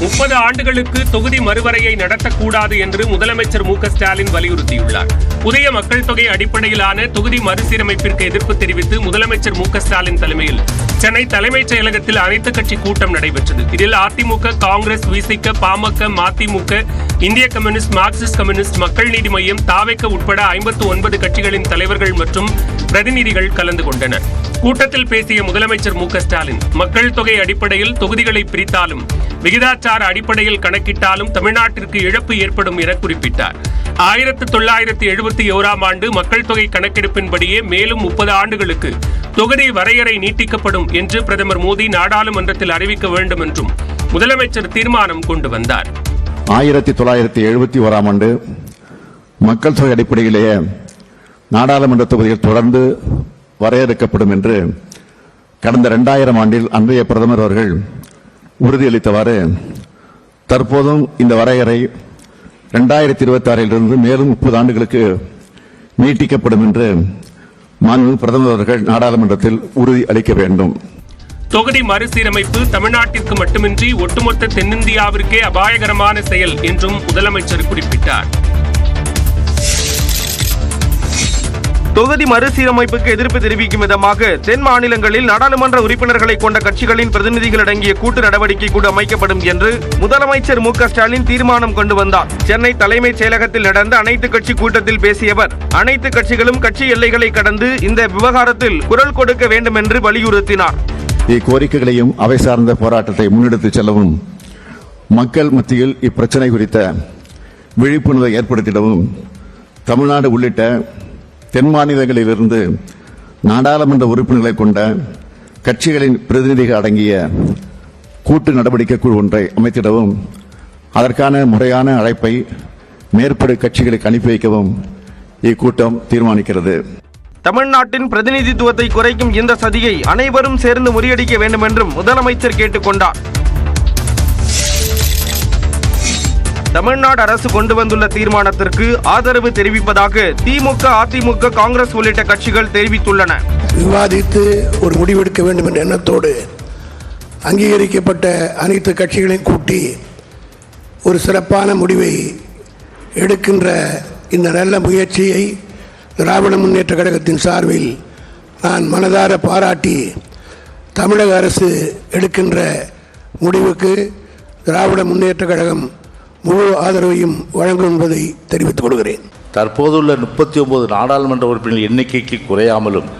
30 ஆண்டுகளுக்கு தொகுதி மறுவரையை நடத்தக்கூடாது என்று முதலமைச்சர் மு.க.ஸ்டாலின் வலியுறுத்தியுள்ளார். புதிய மக்கள் தொகை அடிப்படையிலான தொகுதி மறுசீரமைப்பிற்கு எதிர்ப்பு தெரிவித்து முதலமைச்சர் மு.க.ஸ்டாலின் தலைமையில் சென்னை தலைமைச் செயலகத்தில் அனைத்துக் கட்சி கூட்டம் நடைபெற்றது. இதில் அதிமுக, காங்கிரஸ், விசிக, பாமக, மதிமுக, இந்திய கம்யூனிஸ்ட், மார்க்சிஸ்ட் கம்யூனிஸ்ட், மக்கள் நீதி மய்யம், தாவேக உட்பட 59 கட்சிகளின் தலைவர்கள் மற்றும் பிரதிநிதிகள் கலந்து கொண்டனர். கூட்டத்தில் பேசிய முதலமைச்சர் மு.க.ஸ்டாலின், மக்கள் தொகை அடிப்படையில் தொகுதிகளை பிரித்தாலும் விகிதாச்சார அடிப்படையில் கணக்கிட்டாலும் தமிழ்நாட்டிற்கு இழப்பு ஏற்படும் என குறிப்பிட்டார். 1971 ஆண்டு மக்கள் தொகை கணக்கெடுப்பின்படியே மேலும் 30 ஆண்டுகளுக்கு தொகுதி வரையறை நீட்டிக்கப்படும் என்று பிரதமர் மோடி நாடாளுமன்றத்தில் அறிவிக்க வேண்டும் என்றும் முதலமைச்சர் தீர்மானம் கொண்டு வந்தார். 1971 ஆண்டு மக்கள் தொகை அடிப்படையிலேயே நாடாளுமன்ற தொகுதிகள் தொடர்ந்து வரையறுக்கப்படும் என்று கடந்த 2000 ஆண்டில் அன்றைய பிரதமர் அவர்கள் உறுதியளித்தவாறு தற்போதும் இந்த வரையறை 2026 மேலும் 30 ஆண்டுகளுக்கு நீட்டிக்கப்படும் என்று மாண்புமிகு பிரதமர் அவர்கள் நாடாளுமன்றத்தில் உறுதி அளிக்க வேண்டும். தொகுதி மறுசீரமைப்பு தமிழ்நாட்டிற்கு மட்டுமின்றி ஒட்டுமொத்த தென்னிந்தியாவிற்கே அபாயகரமான செயல் என்றும் முதலமைச்சர் குறிப்பிட்டார். தொகுதி மறுசீரமைப்புக்கு எதிர்ப்பு தெரிவிக்கும் விதமாக தென் மாநிலங்களில் நாடாளுமன்ற உறுப்பினர்களை கொண்ட கட்சிகளின் பிரதிநிதிகள் அடங்கிய கூட்டு நடவடிக்கை குழு அமைக்கப்படும் என்று முதலமைச்சர் மு.க.ஸ்டாலின் தீர்மானம் கொண்டு வந்தார். சென்னை தலைமைச் செயலகத்தில் நடந்த அனைத்து கட்சி கூட்டத்தில் பேசிய அவர், அனைத்து கட்சிகளும் கட்சி எல்லைகளை கடந்து இந்த விவகாரத்தில் குரல் கொடுக்க வேண்டும் என்று வலியுறுத்தினார். இக்கோரிக்கைகளையும் அவை சார்ந்த போராட்டத்தை முன்னெடுத்துச் செல்லவும், மக்கள் மத்தியில் இப்பிரச்சனை குறித்த விழிப்புணர்வை ஏற்படுத்திடவும் தமிழ்நாடு உள்ளிட்ட தென் மாநிலங்களிலிருந்து நாடாளுமன்ற உறுப்பினர்களை கொண்ட கட்சிகளின் பிரதிநிதிகள் அடங்கிய கூட்டு நடவடிக்கை குழு ஒன்றை அமைத்திடவும், அதற்கான முறையான அழைப்பை மேற்படி கட்சிகளுக்கு அனுப்பி வைக்கவும் இக்கூட்டம் தீர்மானிக்கிறது. தமிழ்நாட்டின் பிரதிநிதித்துவத்தை குறைக்கும் இந்த சதியை அனைவரும் சேர்ந்து முறியடிக்க வேண்டும் என்றும் முதலமைச்சர் கேட்டுக் கொண்டார். தமிழ்நாடு அரசு கொண்டு வந்துள்ள தீர்மானத்திற்கு ஆதரவு தெரிவிப்பதாக திமுக, அதிமுக, காங்கிரஸ் உள்ளிட்ட கட்சிகள் தெரிவித்துள்ளன. விவாதித்து ஒரு முடிவெடுக்க வேண்டும் என்ற எண்ணத்தோடு அங்கீகரிக்கப்பட்ட அனைத்து கட்சிகளையும் கூட்டி ஒரு சிறப்பான முடிவை எடுக்கின்ற இந்த நல்ல முயற்சியை திராவிட முன்னேற்ற கழகத்தின் சார்பில் நான் மனதார பாராட்டி, தமிழக அரசு எடுக்கின்ற முடிவுக்கு திராவிட முன்னேற்ற கழகம் முழு ஆதரவையும் வழங்கும் என்பதை தெரிவித்துக் கொள்கிறேன். தற்போதுள்ள 39 நாடாளுமன்ற உறுப்பினர்கள் எண்ணிக்கைக்கு குறையாமலும்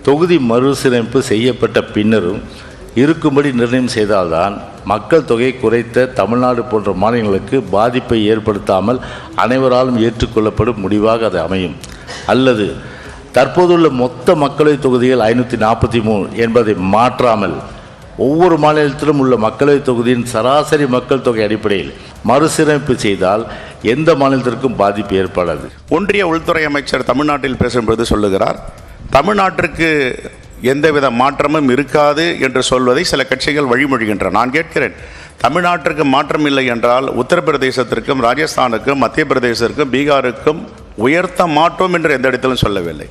தொகுதி மறுசீரமைப்பு செய்யப்பட்ட பின்னரும் இருக்கும்படி நிர்ணயம் செய்தால்தான் மக்கள் தொகை குறைத்த தமிழ்நாடு போன்ற மாநிலங்களுக்கு பாதிப்பை ஏற்படுத்தாமல் அனைவராலும் ஏற்றுக்கொள்ளப்படும் முடிவாக அது அமையும். அல்லது தற்போதுள்ள மொத்த மக்களவை தொகுதிகள் 543 என்பதை மாற்றாமல் ஒவ்வொரு மாநிலத்திலும் உள்ள மக்களவை தொகுதியின் சராசரி மக்கள் தொகை அடிப்படையில் மறுசீரமைப்பு செய்தால் எந்த மாநிலத்திற்கும் பாதிப்பு ஏற்படாது. ஒன்றிய உள்துறை அமைச்சர் தமிழ்நாட்டில் பேசும்போது சொல்லுகிறார், தமிழ்நாட்டிற்கு எந்தவித மாற்றமும் இருக்காது என்று சொல்வதை சில கட்சிகள் வழிமொழிகின்றன. நான் கேட்கிறேன், தமிழ்நாட்டிற்கு மாற்றம் இல்லை என்றால் உத்தரப்பிரதேசத்திற்கும், ராஜஸ்தானுக்கும், மத்திய பிரதேசத்திற்கும், பீகாருக்கும் உயர்த்த மாட்டோம் என்று எந்த இடத்திலும் சொல்லவில்லை.